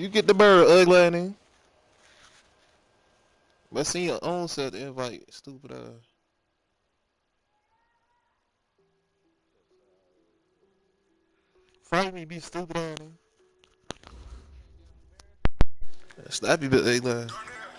You get the bird, ugly nigga. But see your own set the invite, stupid ass. Frank me be stupid ass nigga. Snappy bit ugly.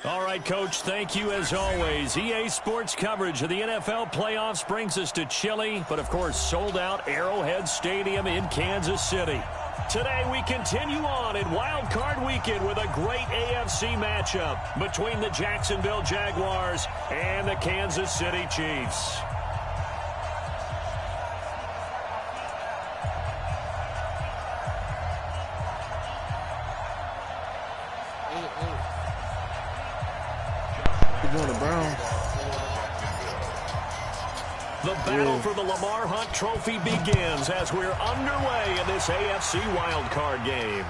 All right, Coach, thank you as always. EA Sports coverage of the NFL playoffs brings us to chilly, but of course sold out Arrowhead Stadium in Kansas City. Today we continue on in Wild Card Weekend with a great AFC matchup between the Jacksonville Jaguars and the Kansas City Chiefs. The battle for the Lamar Hunt Trophy begins as we're underway in this AFC wildcard game.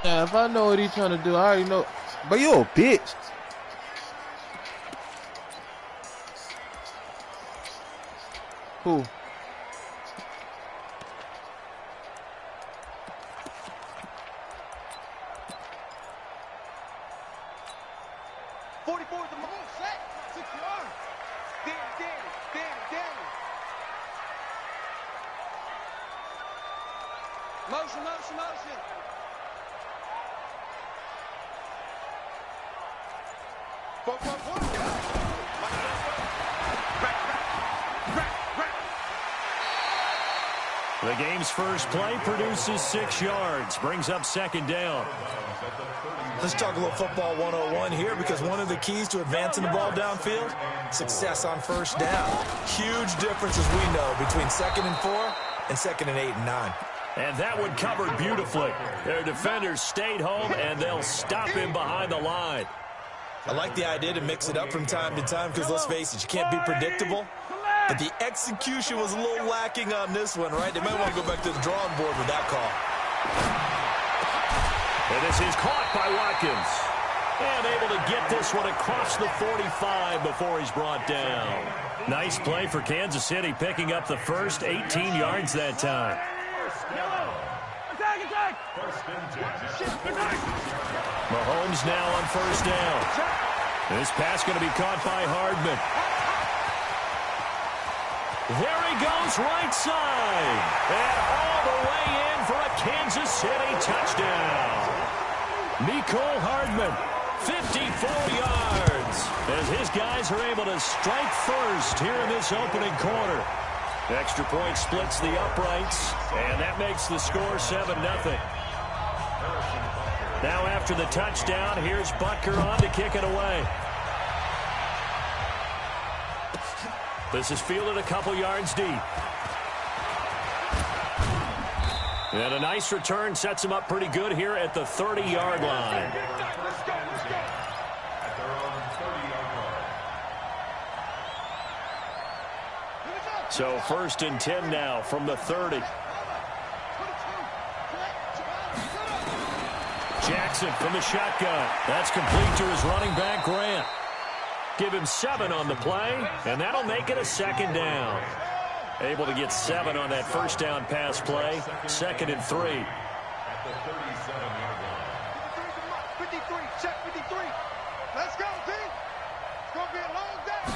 Yeah, if I know what he's trying to do, I already know. But you a bitch. Who? The game's first play produces 6 yards, brings up second down. Let's talk a little football 101 here, because one of the keys to advancing the ball downfield, success on first down. Huge difference, as we know, between 2nd and 4 and 2nd and 8 and 9. And that one covered beautifully. Their defenders stayed home, and they'll stop him behind the line. I like the idea to mix it up from time to time, because let's face it, you can't be predictable. But the execution was a little lacking on this one, right? They might want to go back to the drawing board with that call. And this is caught by Watkins. And able to get this one across the 45 before he's brought down. Nice play for Kansas City, picking up the first 18 yards that time. Mahomes now on first down. This pass going to be caught by Hardman. There he goes, right side. And all the way in for a Kansas City touchdown. Mecole Hardman, 54 yards, as his guys are able to strike first here in this opening quarter. Extra point splits the uprights, and that makes the score 7-0. Now after the touchdown, here's Butker on to kick it away. This is fielded a couple yards deep. And a nice return sets him up pretty good here at the 30-yard line. So 1st and 10 now from the 30. Jackson from the shotgun. That's complete to his running back, Grant. Give him 7 on the play, and that'll make it a 2nd down. Able to get 7 on that first down pass play. 2nd and 3. 53, check 53. Let's go, T. It's going to be a long day.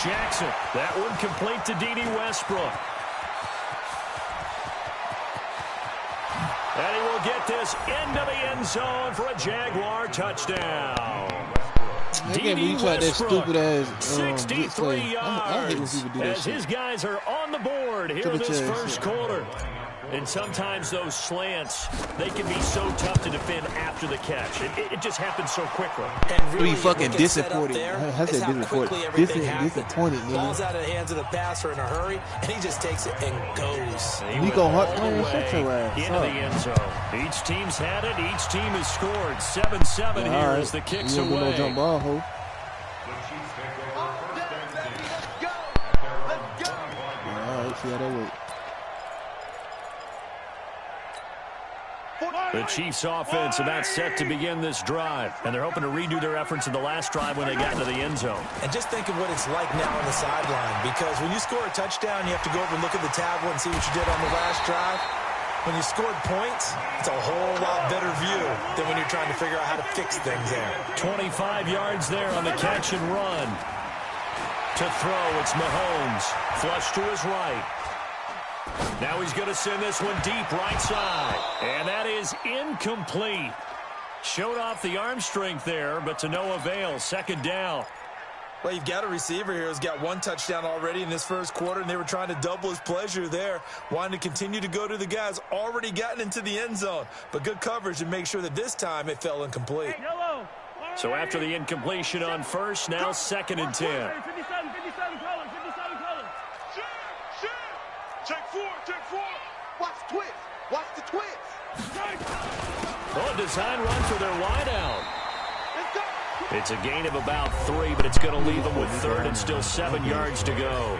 Jackson, that one complete to D.D. Westbrook. And he will get this into the end zone for a Jaguar touchdown. D.D. Westbrook, 63 yards, as his guys are on the board here in this first quarter. And sometimes those slants, they can be so tough to defend after the catch. It just happens so quickly. And really, fucking disappointed. Disappointed. Ball's out of the hands of the passer in a hurry, and he just takes it and goes. Nico Hart playing into the end zone. Each team's had it. Each team has scored. 7-7 here as the kicks away. No jump ball, ho. All right, see how that works. The Chiefs offense about set to begin this drive, and they're hoping to redo their efforts in the last drive when they got into the end zone. And just think of what it's like now on the sideline, because when you score a touchdown, you have to go over and look at the tablet and see what you did on the last drive. When you scored points, it's a whole lot better view than when you're trying to figure out how to fix things there. 25 yards there on the catch and run. To throw, it's Mahomes. Flush to his right. Now he's going to send this one deep right side. And that is incomplete. Showed off the arm strength there, but to no avail. Second down. Well, you've got a receiver here who's got one touchdown already in this first quarter, and they were trying to double his pleasure there, wanting to continue to go to the guys already gotten into the end zone. But good coverage to make sure that this time it fell incomplete. So after the incompletion on first, now 2nd and 10. 57 colors. Check four. Watch twist. Watch the twist. Oh, design run for their wideout. Let's go. It's a gain of about 3, but it's going to leave them with 3rd and still 7 yards to go.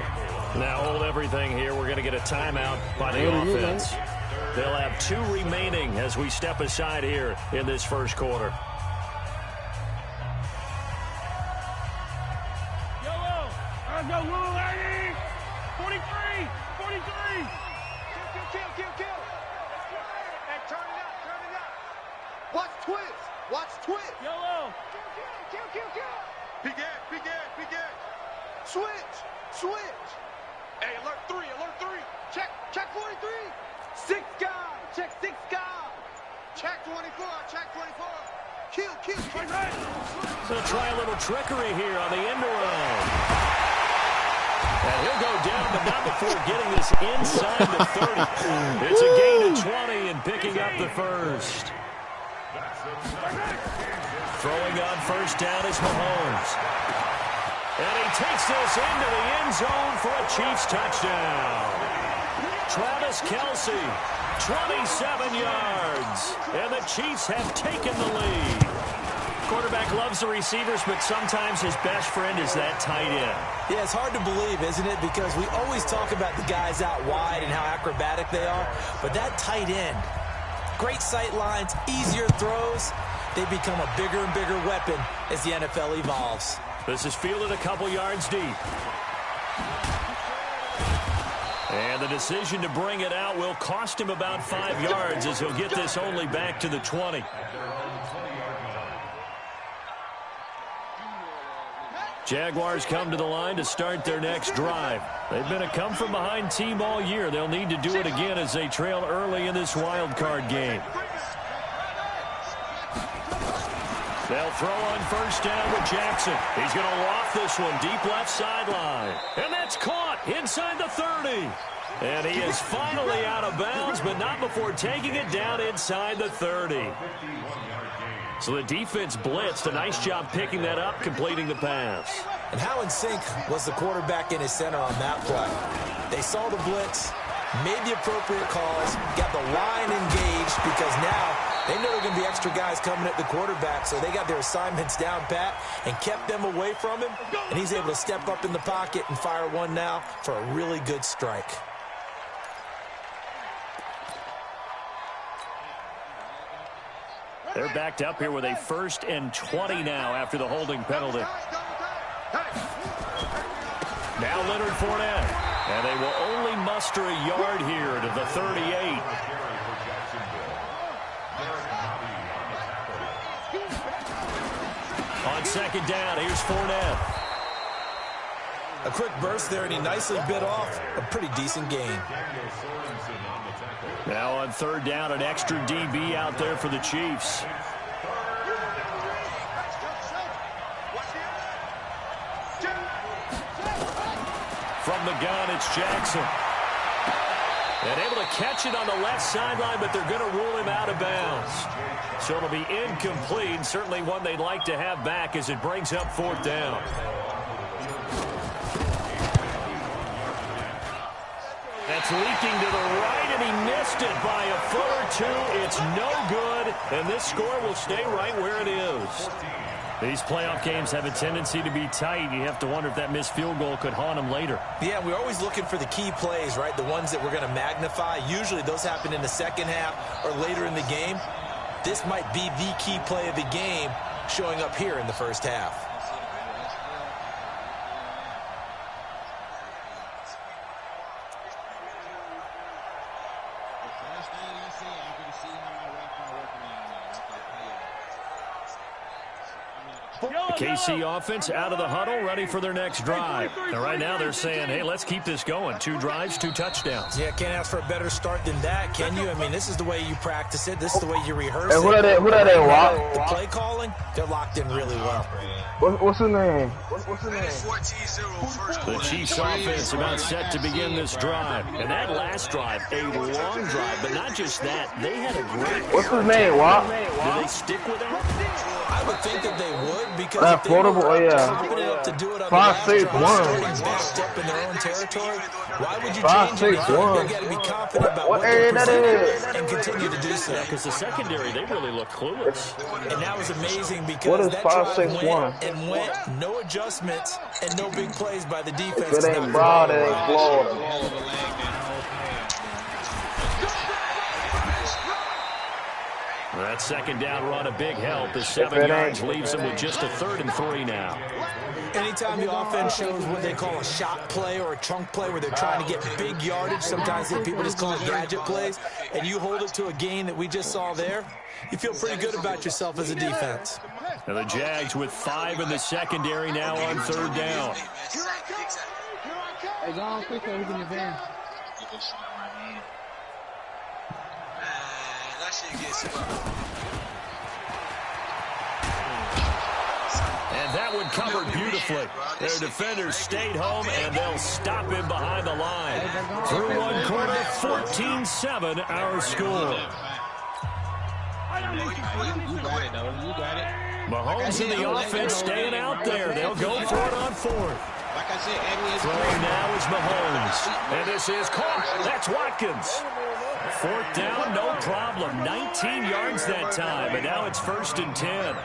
Now hold everything here. We're going to get a timeout by the offense. They'll have 2 remaining as we step aside here in this first quarter. Yellow. Let's go, Lou Lady. 43. Kill. Hey, turn it up. Watch twist. Yellow. Kill. Big Ed. Switch. Hey, alert 3. Check 43. 6 guy. Check 6 guy. Check 24. Kill. So try a little trickery here on the end around. And he'll go down, but not before getting this inside the 30. It's a gain of 20 and picking up the first. Throwing on first down is Mahomes. And he takes this into the end zone for a Chiefs touchdown. Travis Kelce, 27 yards. And the Chiefs have taken the lead. Quarterback loves the receivers, but sometimes his best friend is that tight end. Yeah, it's hard to believe, isn't it? Because we always talk about the guys out wide and how acrobatic they are. But that tight end, great sight lines, easier throws. They become a bigger and bigger weapon as the NFL evolves. This is fielded a couple yards deep. And the decision to bring it out will cost him about 5 yards as he'll get this only back to the 20. Jaguars come to the line to start their next drive. They've been a come-from-behind team all year. They'll need to do it again as they trail early in this wild card game. They'll throw on first down with Jackson. He's going to loft this one deep left sideline. And that's caught inside the 30. And he is finally out of bounds, but not before taking it down inside the 30. So the defense blitzed. A nice job picking that up, completing the pass. And how in sync was the quarterback in his center on that play? They saw the blitz, made the appropriate calls, got the line engaged, because now they know there are going to be extra guys coming at the quarterback, so they got their assignments down pat and kept them away from him, and he's able to step up in the pocket and fire one now for a really good strike. They're backed up here with a 1st and 20 now after the holding penalty. Now Leonard Fournette. And they will only muster a yard here to the 38. On second down, here's Fournette. A quick burst there, and he nicely bit off a pretty decent gain. Now on third down, an extra DB out there for the Chiefs. From the gun, it's Jackson. And able to catch it on the left sideline, but they're going to rule him out of bounds. So it'll be incomplete, certainly one they'd like to have back as it brings up 4th down. That's leaking to the right, and he missed it by a foot or two. It's no good, and this score will stay right where it is. These playoff games have a tendency to be tight. You have to wonder if that missed field goal could haunt them later. Yeah, we're always looking for the key plays, right? The ones that we're going to magnify. Usually those happen in the second half or later in the game. This might be the key play of the game showing up here in the first half. The KC offense out of the huddle, ready for their next drive. And right now they're saying, hey, let's keep this going. 2 drives, 2 touchdowns. Yeah, can't ask for a better start than that, can you? I mean, this is the way you practice it. This is the way you rehearse it. Who are they, Rock? The play calling, they're locked in really well. What's his name? The Chiefs offense about set to begin this drive. And that last drive, a long drive, but not just that. They had a great... What's his name, Rock? Do they stick with it? I would think that they would, because if they were confident enough to do it on the last drive, backed up in their own territory, why would you change anything? You got to be confident about what they're presenting and continue to do so. Because the secondary, they really look clueless. And that was amazing because that drive went and went, no adjustments and no big plays by the defense. It ain't broad as Florida. That second down run, a big help. The 7 yards leaves them with just a 3rd and 3 now. Anytime the offense shows what they call a shot play or a chunk play where they're trying to get big yardage, sometimes people just call it gadget plays, and you hold it to a gain that we just saw there, you feel pretty good about yourself as a defense. Now the Jags with 5 in the secondary now on 3rd down. Hey, go on quick, who's in the van? And that one covered beautifully. Their defenders stayed home, and they'll stop him behind the line. Through one quarter, 14-7 our score. Mahomes and the offense staying out there. They'll go for it on 4th. Throwing now is Mahomes. And this is caught. That's Watkins. 4th down, no problem. 19 yards that time, and now it's 1st and 10.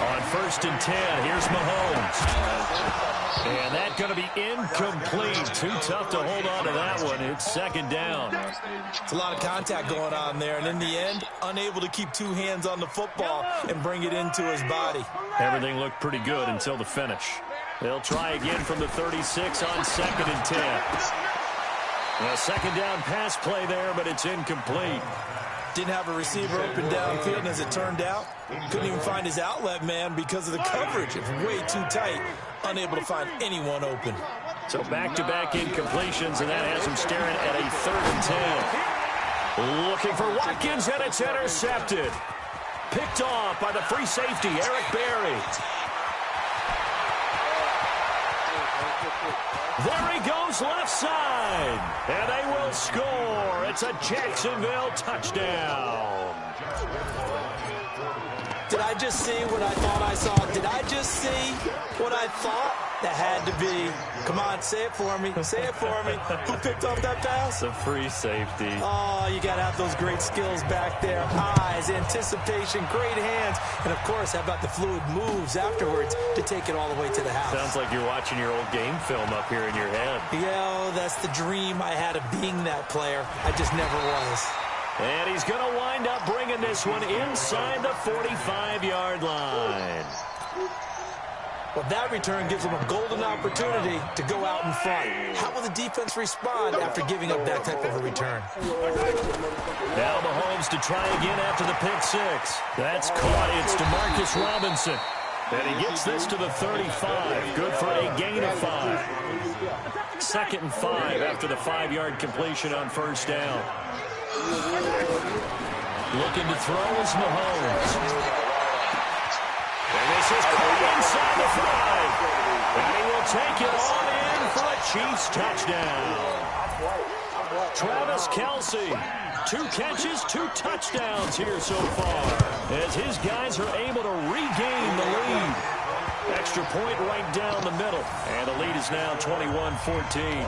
On 1st and 10, here's Mahomes. And that's going to be incomplete. Too tough to hold on to that one. It's 2nd down. It's a lot of contact going on there, and in the end, unable to keep 2 hands on the football and bring it into his body. Everything looked pretty good until the finish. They'll try again from the 36 on 2nd and 10. A 2nd down pass play there, but it's incomplete. Didn't have a receiver open downfield, and as it turned out, couldn't even find his outlet man because of the coverage. It's way too tight, unable to find anyone open. So back-to-back incompletions, and that has him staring at a 3rd and 10. Looking for Watkins, and it's intercepted. Picked off by the free safety, Eric Berry. There he goes left side, and they will score. It's a Jacksonville touchdown. Did I just see what I thought I saw? Did I just see what I thought? That had to be. Come on, say it for me. Say it for me. Who picked off that pass? The free safety. Oh, you got to have those great skills back there. Eyes, anticipation, great hands. And, of course, how about the fluid moves afterwards to take it all the way to the house? Sounds like you're watching your old game film up here in your head. Yeah, that's the dream I had of being that player. I just never was. And he's going to wind up bringing this one inside the 45-yard line. Well, that return gives them a golden opportunity to go out in front. How will the defense respond after giving up that type of a return? Now Mahomes to try again after the pick 6. That's caught. It's DeMarcus Robinson. And he gets this to the 35. Good for a gain of 5. 2nd and 5 after the 5-yard completion on 1st down. Looking to throw is Mahomes. And this is caught inside the 5. And he will take it on in for a Chiefs touchdown. Travis Kelce, 2 catches, 2 touchdowns here so far, as his guys are able to regain the lead. Extra point right down the middle. And the lead is now 21-14.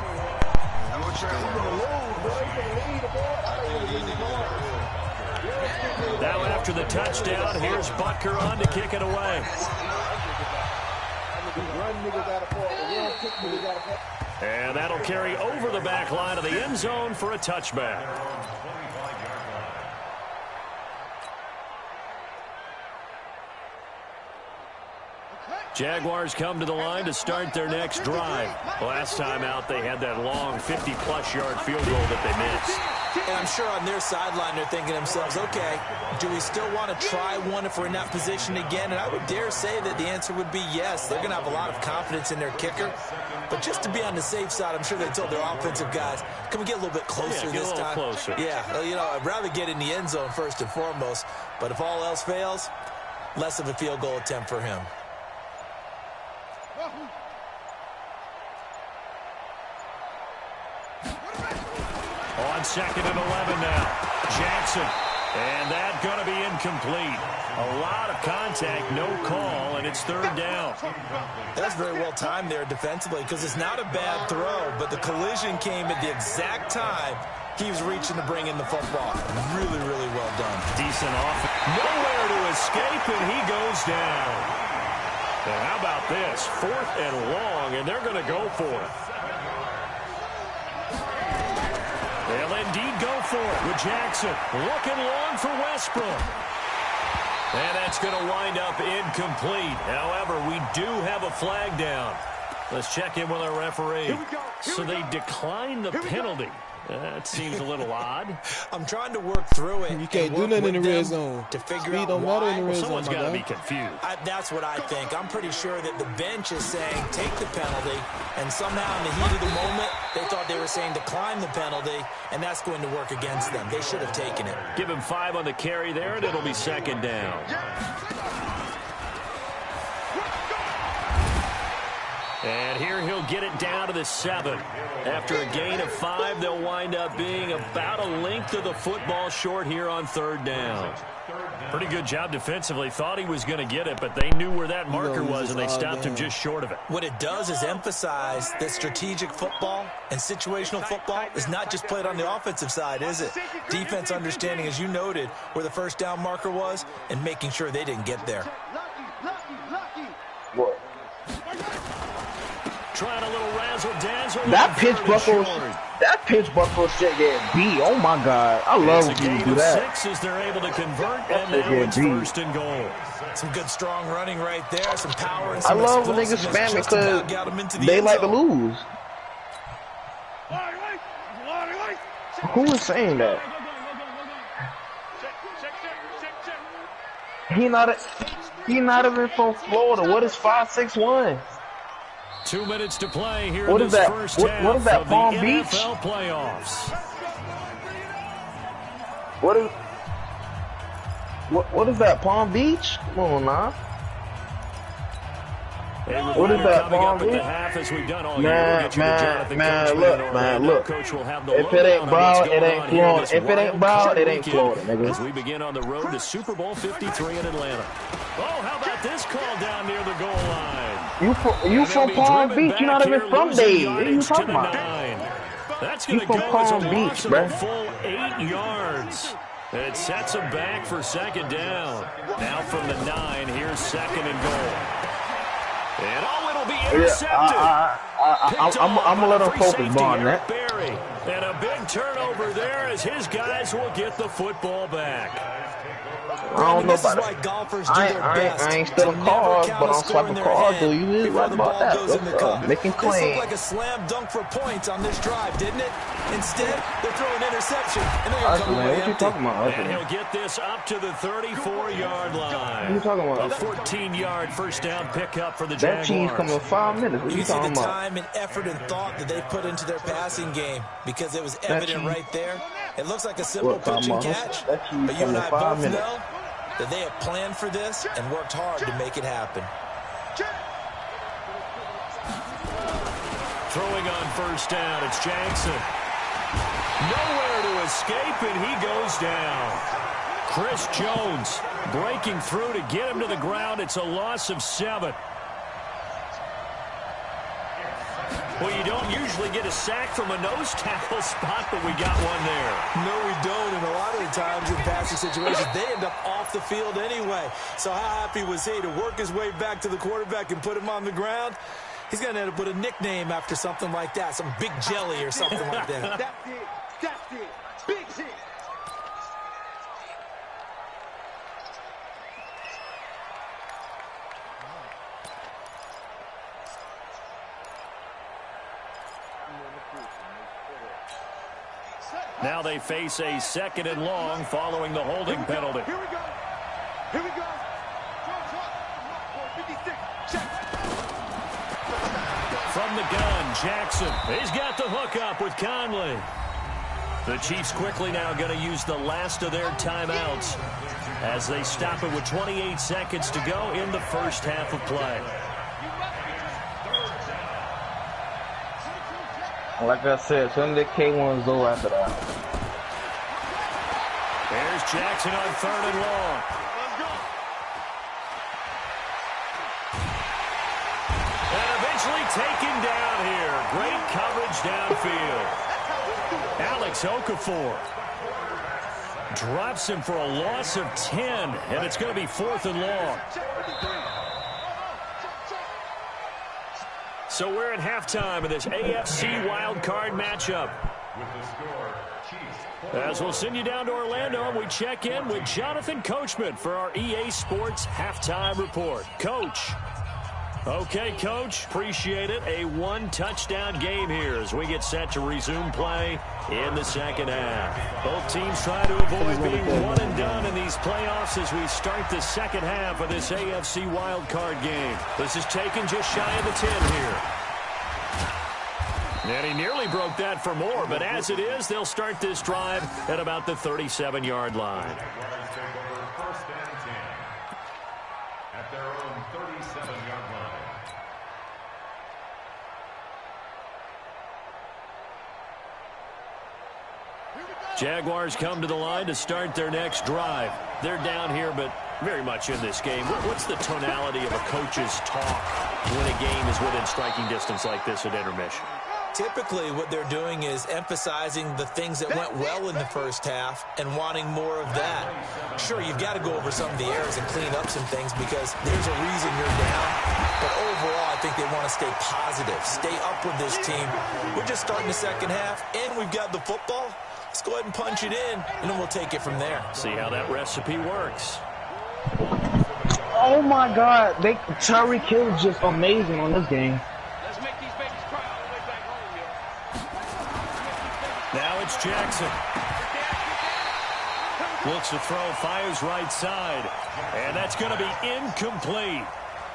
Now after the touchdown, here's Butker on to kick it away. And that'll carry over the back line of the end zone for a touchback. Jaguars come to the line to start their next drive. Last time out, they had that long 50-plus yard field goal that they missed. And I'm sure on their sideline they're thinking to themselves, okay, do we still want to try one if we're in that position again? And I would dare say that the answer would be yes. They're going to have a lot of confidence in their kicker. But just to be on the safe side, I'm sure they told their offensive guys, can we get a little bit closer this time? Closer. Yeah, you know, I'd rather get in the end zone first and foremost. But if all else fails, less of a field goal attempt for him. On 2nd and 11 now. Jackson. And that's going to be incomplete. A lot of contact, no call, and it's 3rd down. That's very well timed there defensively because it's not a bad throw, but the collision came at the exact time he was reaching to bring in the football. Really, really well done. Decent offense. Nowhere to escape, and he goes down. And how about this? 4th and long, and they're going to go for it. They'll indeed go for it with Jackson. Looking long for Westbrook. And that's going to wind up incomplete. However, we do have a flag down. Let's check in with our referee. So they declined the penalty. That seems a little odd. I'm trying to work through it. You can't do nothing in the red zone. To figure Speed out don't matter in the red zone. Someone's got to be confused. That's what I think. I'm pretty sure that the bench is saying take the penalty, and somehow in the heat of the moment, they thought they were saying decline the penalty, and that's going to work against them. They should have taken it. Give him 5 on the carry there, and it'll be 2nd down. And here he'll get it down to the 7. After a gain of 5, they'll wind up being about a length of the football short here on 3rd down. Pretty good job defensively. Thought he was going to get it, but they knew where that marker was, and they stopped him just short of it. What it does is emphasize that strategic football and situational football is not just played on the offensive side, is it? Defense understanding, as you noted, where the 1st down marker was and making sure they didn't get there. What? Trying a little razzle-dazzle. That pitch buckle shit get beat. Oh my God. I love when you do that. 6 as they're able to convert, and now it's 1st and goal. Some good strong running right there, some power and I some love when niggas spam it because they like to lose. Who is saying that? He not even from Florida. What is 5'6" 2 minutes to play here what in is this that? first What half is that? of Palm the Beach? NFL playoffs. What is that? Palm Beach? Come on now. What is that, Palm Beach? Look. If it ain't Brown, it ain't Florida. If it ain't Brown, it ain't Florida, nigga. As we begin on the road to Super Bowl 53 in Atlanta. Oh, how about this call down near the goal line? You from Palm Beach? You're not even from Dade. What are you talking about? That's going to go as a loss of a full 8 yards. It sets them back for 2nd down. Now from the 9, here's 2nd and goal. And it'll be intercepted. I'm going to let him focus on that. And a big turnover there as his guys will get the football back. I don't know about it. I ain't stealing cars, but I'm swiping cars, so you is right about that. Making claims. This looked like a slam dunk for points on this drive, didn't it? Instead, they're throwing an interception, and they're going to come away what you empty. talking about? And he'll get this up to the 34-yard line. What are you talking about? A 14-yard first down pickup for the That Jaguars. cheese coming in 5 minutes. What You you see the talking about? time and effort and thought that they put into their passing game because it was evident right there. It looks like a simple pitch and catch, but you and I both know that they have planned for this and worked hard to make it happen. Throwing on first down, it's Jackson. Nowhere to escape, and he goes down. Chris Jones breaking through to get him to the ground. It's a loss of 7. Well, you don't usually get a sack from a nose tackle spot, but we got one there. No, we don't, and a lot of the times in passing situations, they end up off the field anyway. So how happy was he to work his way back to the quarterback and put him on the ground? He's going to end up with a nickname after something like that, some Big Jelly or something like that. That's it. That's it. Big hit. Now they face a 2nd and long following the holding penalty. Here we go. Here we go. 56. Check. From the gun, Jackson. He's got the hook up with Conley. The Chiefs quickly now going to use the last of their timeouts as they stop it with 28 seconds to go in the first half of play. Like I said, some of the K1s go after that. There's Jackson on 3rd and long. And eventually taken down here. Great coverage downfield. Alex Okafor drops him for a loss of 10, and it's going to be 4th and long. So we're at halftime of this AFC wildcard matchup. As we'll send you down to Orlando, and we check in with Jonathan Coachman for our EA Sports Halftime Report. Coach. Okay, Coach, appreciate it. A 1-touchdown game here as we get set to resume play in the second half. Both teams try to avoid being one and done in these playoffs as we start the second half of this AFC wildcard game. This is taken just shy of the 10 here. And he nearly broke that for more, but as it is, they'll start this drive at about the 37-yard line. At their own 37-yard line. Jaguars come to the line to start their next drive. They're down here, but very much in this game. What's the tonality of a coach's talk when a game is within striking distance like this at intermission? Typically, what they're doing is emphasizing the things that went well in the first half and wanting more of that. Sure, you've got to go over some of the errors and clean up some things because there's a reason you're down. But overall, I think they want to stay positive, stay up with this team. We're just starting the second half, and we've got the football. Let's go ahead and punch it in, and then we'll take it from there. See how that recipe works. Oh, my God. Tyreek Hill is just amazing on this game. Let's make these babies cry all the way back home, yo. Now it's Jackson. Looks to throw, fires right side. And that's going to be incomplete.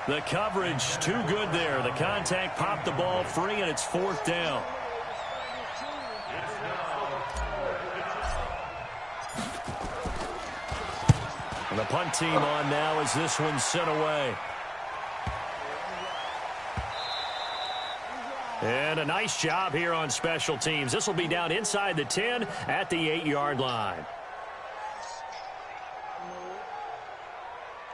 The coverage too good there. The contact popped the ball free, and it's 4th down. And the punt team on now as this one's sent away. And a nice job here on special teams. This will be down inside the 10 at the 8-yard line.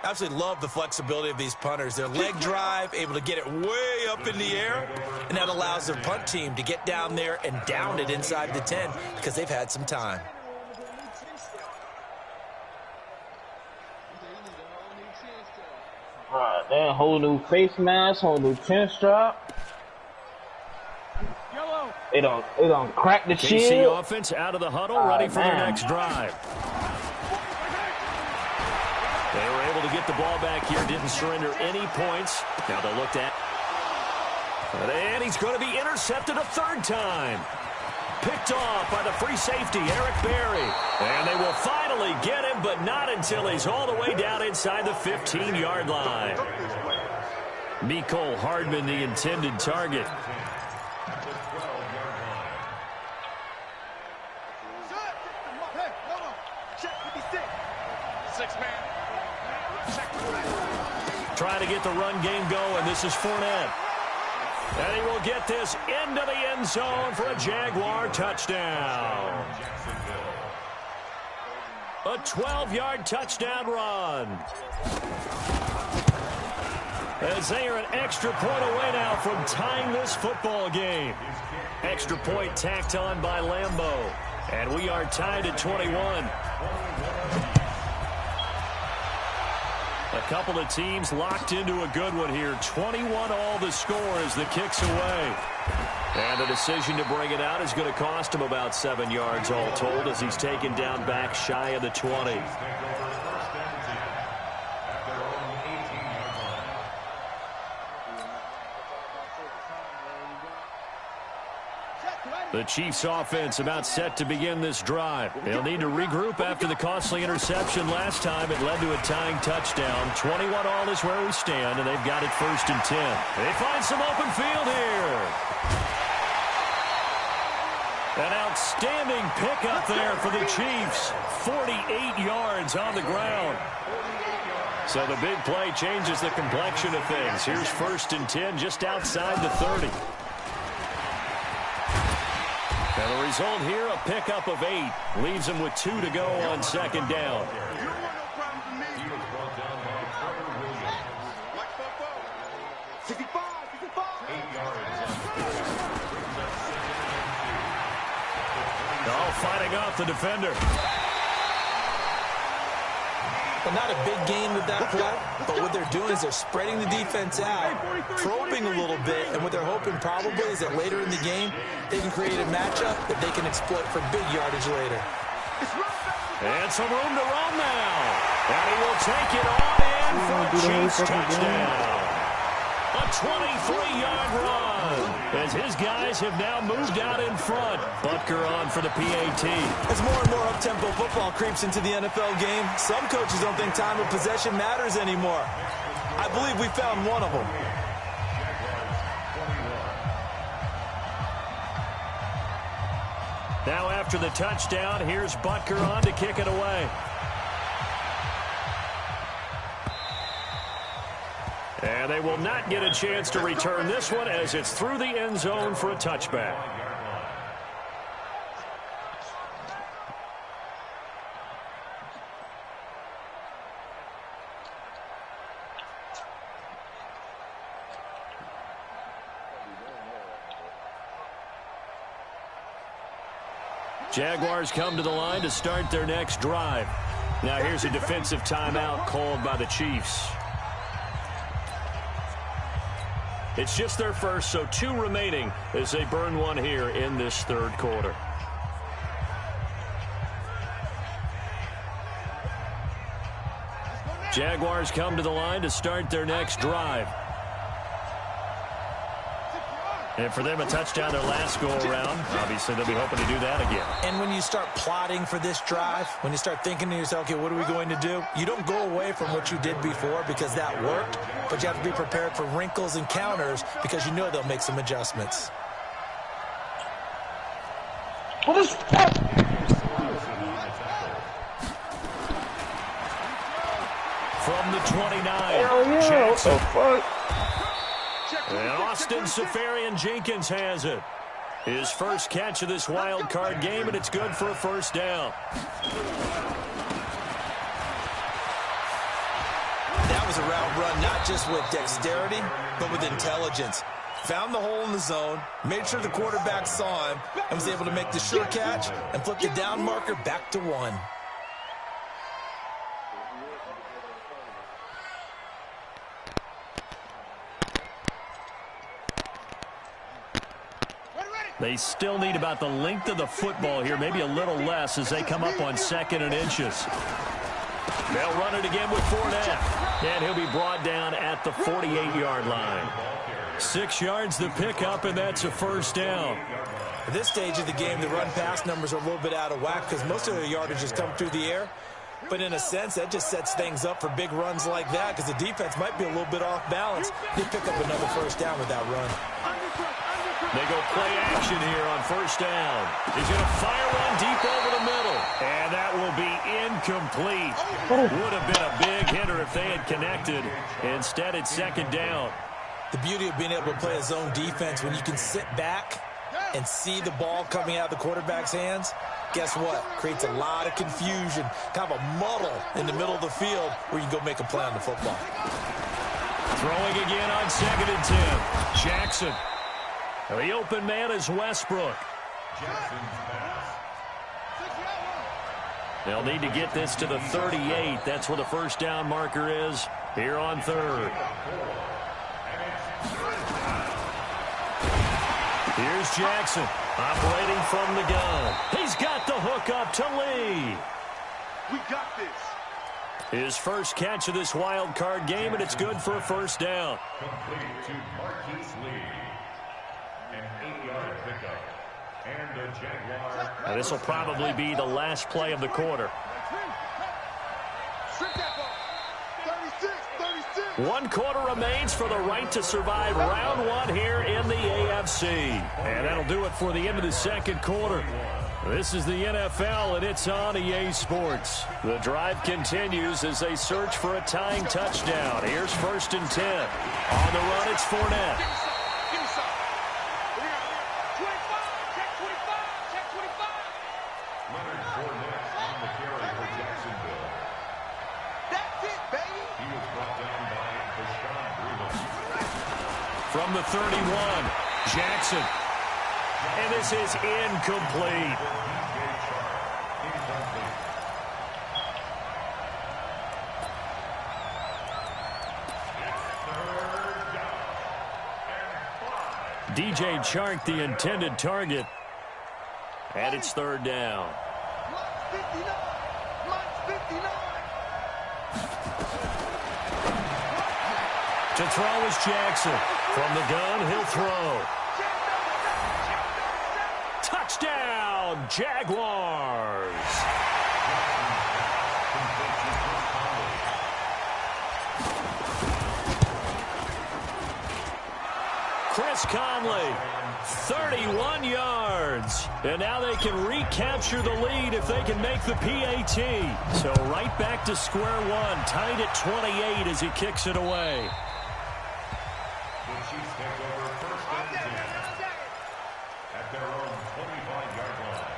Absolutely love the flexibility of these punters. Their leg drive, able to get it way up in the air, and that allows their punt team to get down there and down it inside the 10 because they've had some time. Alright, then whole new face mask, whole new chin strap. It don't crack the KC shield. offense out of the huddle, ready for their next drive. They were able to get the ball back here, didn't surrender any points. Now they'll look at. And he's going to be intercepted a 3rd time. Picked off by the free safety, Eric Berry. And they will finally get him, but not until he's all the way down inside the 15-yard line. Mecole Hardman, the intended target. Trying to get the run game going. This is Fournette. And he will get this into the end zone for a Jaguar touchdown. A 12-yard touchdown run. as they are an extra point away now from tying this football game. Extra point tacked on by Lambeau. And we are tied at 21. A couple of teams locked into a good one here. 21 all the score as the kick's away. And the decision to bring it out is going to cost him about 7 yards all told as he's taken down back shy of the 20. The Chiefs offense about set to begin this drive. They'll need to regroup after the costly interception last time. It led to a tying touchdown. 21 all is where we stand, and they've got it 1st and 10. They find some open field here. An outstanding pickup there for the Chiefs. 48 yards on the ground. So the big play changes the complexion of things. Here's 1st and 10 just outside the 30. And the result here, a pickup of 8. Leaves him with 2 to go on 2nd down. All fighting off the defender. Well, not a big gain with that play, but what they're doing is they're spreading the defense out, probing a little bit, and what they're hoping probably is that later in the game, they can create a matchup that they can exploit for big yardage later. And some room to run now. And he will take it on in for a Chiefs touchdown. A 23-yard run as his guys have now moved out in front. Butker on for the PAT. As more and more up-tempo football creeps into the NFL game, some coaches don't think time of possession matters anymore. I believe we found one of them. Now after the touchdown, here's Butker on to kick it away. And they will not get a chance to return this one as it's through the end zone for a touchback. Jaguars come to the line to start their next drive. Now here's a defensive timeout called by the Chiefs. It's just their first, so 2 remaining as they burn one here in this 3rd quarter. Jaguars come to the line to start their next drive. And for them, a touchdown their last go-around. Obviously, they'll be hoping to do that again. And when you start plotting for this drive, when you start thinking to yourself, okay, what are we going to do? You don't go away from what you did before because that worked, but you have to be prepared for wrinkles and counters because you know they'll make some adjustments. What is that? From the 29, yeah, Jackson. what the fuck? And Austin Seferian-Jenkins has it. His first catch of this wild card game, and it's good for a 1st down. That was a route run not just with dexterity, but with intelligence. Found the hole in the zone, made sure the quarterback saw him, and was able to make the sure catch and flip the down marker back to 1. They still need about the length of the football here, maybe a little less as they come up on 2nd and inches. They'll run it again with Fournette, and he'll be brought down at the 48-yard line. 6 yards the pickup, and that's a 1st down. At this stage of the game, the run-pass numbers are a little bit out of whack because most of the yardage has come through the air. But in a sense, that just sets things up for big runs like that because the defense might be a little bit off balance. They pick up another 1st down with that run. They go play action here on 1st down. He's going to fire one deep over the middle. And that will be incomplete. Would have been a big hitter if they had connected. Instead, it's 2nd down. The beauty of being able to play a zone defense when you can sit back and see the ball coming out of the quarterback's hands, guess what? Creates a lot of confusion, kind of a muddle in the middle of the field where you can go make a play on the football. Throwing again on 2nd and 10. Jackson. The open man is Westbrook. They'll need to get this to the 38. That's where the first down marker is here on 3rd. Here's Jackson operating from the gun. He's got the hook up to Lee. We got this. His first catch of this wild card game, and it's good for a first down. Complete to Marquise Lee. An 8-yard pickup. And the Jaguars. Now, this will probably be the last play of the quarter. Strip that ball. 36. 1 quarter remains for the right to survive round 1 here in the AFC. And that'll do it for the end of the second quarter. This is the NFL, and it's on EA Sports. The drive continues as they search for a tying touchdown. Here's 1st and 10. On the run, it's Fournette. Give me some. 25. Check 25. Check 25. Leonard Fournette on the carry for Jacksonville. That's it, baby. He was brought down by Bashaud Breeland. From the 31, Jackson. And this is incomplete. DJ Chark, the intended target. And it's 3rd down. Mine's 59. Mine's 59. To throw is Jackson. From the gun, he'll throw. Touchdown, Jaguars. Chris Conley, 31 yards. And now they can recapture the lead if they can make the PAT. So right back to square one, tied at 28 as he kicks it away. The Chiefs take over 1st and 10 at their own 25-yard line.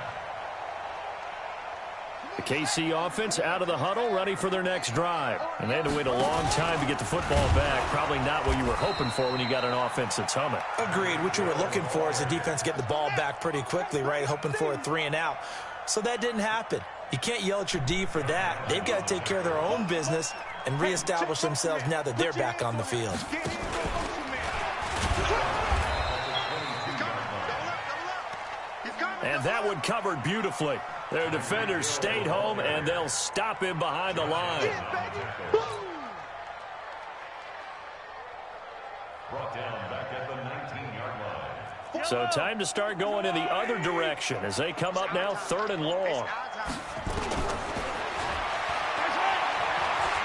The KC offense out of the huddle, ready for their next drive. And they had to wait a long time to get the football back. Probably not what you were hoping for when you got an offense that's humming. Agreed. What you were looking for is the defense getting the ball back pretty quickly, right? Hoping for a 3 and out. So that didn't happen. You can't yell at your D for that. They've got to take care of their own business and reestablish themselves now that they're back on the field. And that one covered beautifully. Their defenders stayed home, and they'll stop him behind the line. Brought down back at the 19-yard line. So time to start going in the other direction as they come up now 3rd and long.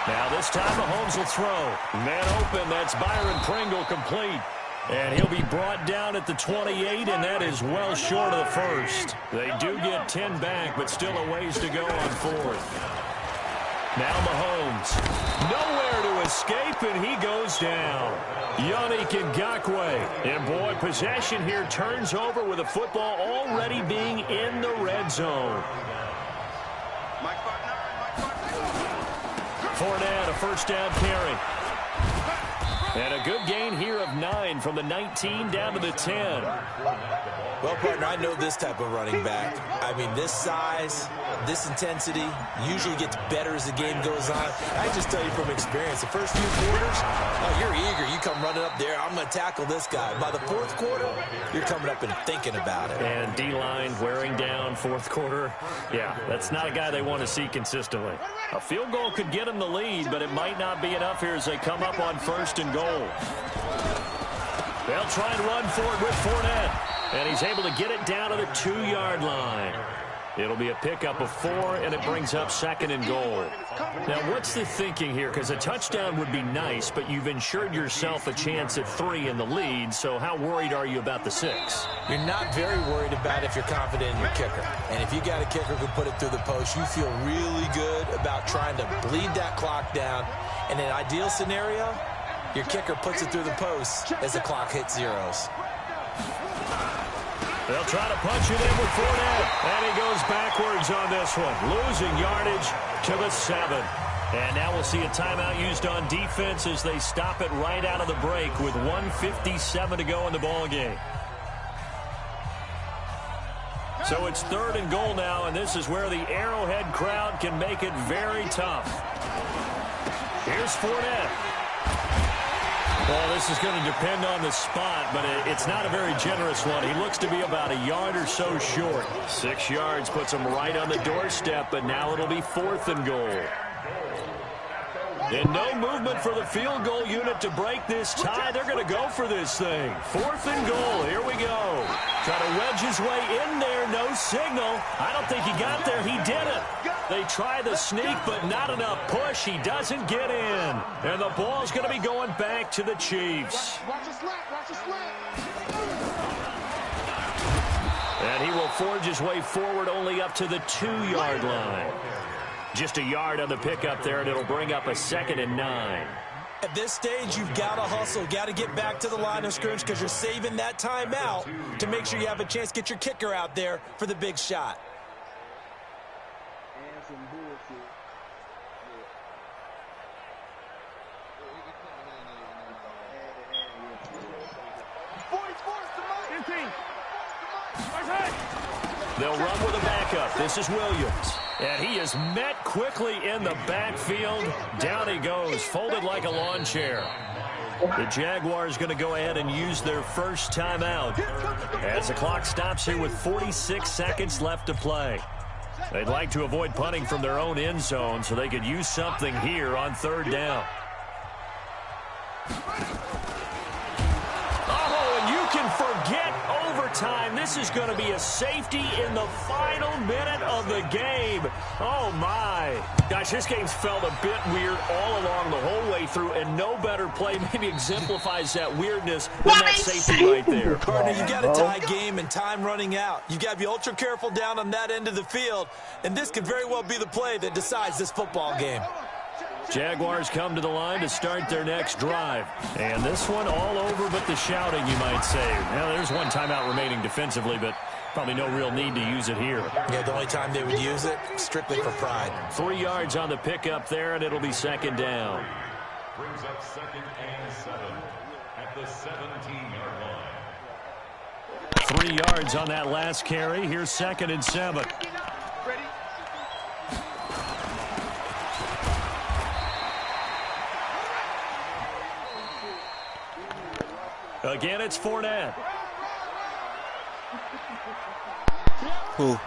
Now this time Mahomes will throw. Man open, that's Byron Pringle complete. And he'll be brought down at the 28, and that is well short of the first. They do get 10 back, but still a ways to go on 4th. Now Mahomes. Nowhere to escape, and he goes down. Yannick Ngakoue. And boy, possession here turns over with the football already being in the red zone. Fournette, a first down carry. And a good gain here of 9 from the 19 down to the 10. Well, partner, I know this type of running back. I mean, this size, this intensity usually gets better as the game goes on. I just tell you from experience, the first few quarters, oh, you're eager. You come running up there, I'm going to tackle this guy. By the 4th quarter, you're coming up and thinking about it. And D-line wearing down 4th quarter. Yeah, that's not a guy they want to see consistently. A field goal could get them the lead, but it might not be enough here as they come up on 1st and goal. They'll try and run for it with Fournette. And he's able to get it down to the 2-yard line. It'll be a pickup of 4, and it brings up 2nd and goal. Now, what's the thinking here? Because a touchdown would be nice, but you've ensured yourself a chance at 3 in the lead, so how worried are you about the 6? You're not very worried about if you're confident in your kicker. And if you got a kicker who can put it through the post, you feel really good about trying to bleed that clock down. In an ideal scenario, your kicker puts it through the post as the clock hits zeros. They'll try to punch it in with Fournette. And he goes backwards on this one, losing yardage to the 7. And now we'll see a timeout used on defense as they stop it right out of the break with 1:57 to go in the ball game. So it's 3rd and goal now, and this is where the Arrowhead crowd can make it very tough. Here's Fournette. Well, this is going to depend on the spot, but it's not a very generous one. He looks to be about a yard or so short. 6 yards puts him right on the doorstep, but now it'll be 4th and goal. And no movement for the field goal unit to break this tie. They're going to go for this thing. 4th and goal. Here we go. Try to wedge his way in there. No signal. I don't think he got there. He didn't. They try the sneak, but not enough push. He doesn't get in. And the ball's going to be going back to the Chiefs. Watch the slant. Watch the slant. And he will forge his way forward only up to the 2-yard line. Just a yard on the pickup there, and it'll bring up a 2nd and 9. At this stage, you've got to hustle, got to get back to the line of scrimmage because you're saving that timeout to make sure you have a chance to get your kicker out there for the big shot. They'll run with a backup. This is Williams. And he is met quickly in the backfield. Down he goes, folded like a lawn chair. The Jaguars going to go ahead and use their first timeout as the clock stops here with 46 seconds left to play. They'd like to avoid punting from their own end zone so they could use something here on 3rd down. Oh, and you can forget overtime. This is going to be a safety in the final minute of the game. Oh, my. Gosh, this game's felt a bit weird all along the whole way through, and no better play maybe exemplifies that weirdness than that safety right there. Partner, you got a tie game and time running out. You got to be ultra careful down on that end of the field, and this could very well be the play that decides this football game. Jaguars come to the line to start their next drive. And this one all over but the shouting, you might say. Now, there's one timeout remaining defensively, but probably no real need to use it here. Yeah, the only time they would use it, strictly for pride. 3 yards on the pickup there, and it'll be 2nd down. Brings up 2nd and 7 at the 17-yard line. 3 yards on that last carry. Here's 2nd and 7. Again, it's Fournette. Who?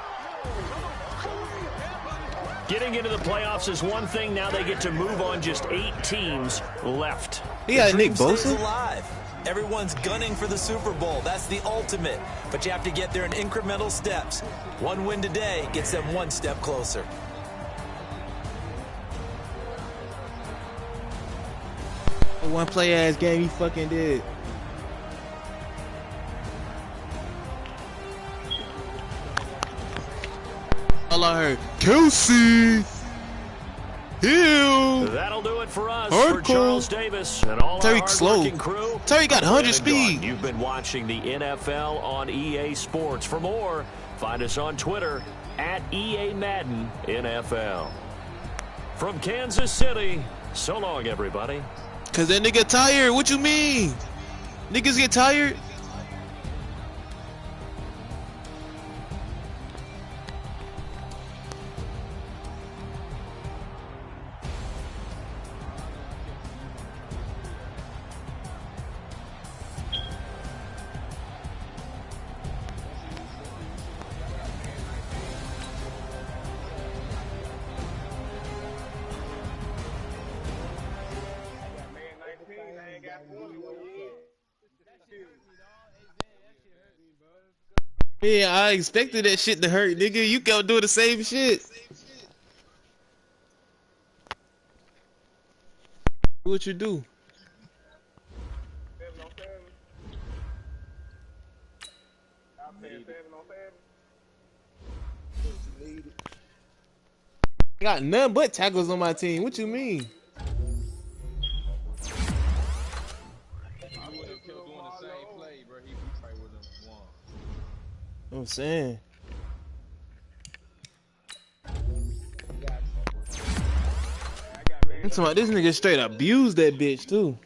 Getting into the playoffs is one thing. Now they get to move on. Just 8 teams left. He got Nick Bosa. Alive. Everyone's gunning for the Super Bowl. That's the ultimate. But you have to get there in incremental steps. One win today gets them one step closer. One play-ass game he fucking did. All I heard, Kelsey, Hill. That'll do it for us. Hardcore. For Charles Davis and all Tyreek our slow. hard-working crew. Terry got 100 speed. You've been watching the NFL on EA Sports. For more, find us on Twitter at EA Madden NFL. From Kansas City, so long, everybody. Cause that nigga tired. What you mean? Niggas get tired? Yeah, I expected that shit to hurt, nigga. You go do the same shit. What you do? I got none but tackles on my team. What you mean? I'm saying. I'm talking about this nigga straight abused that bitch too.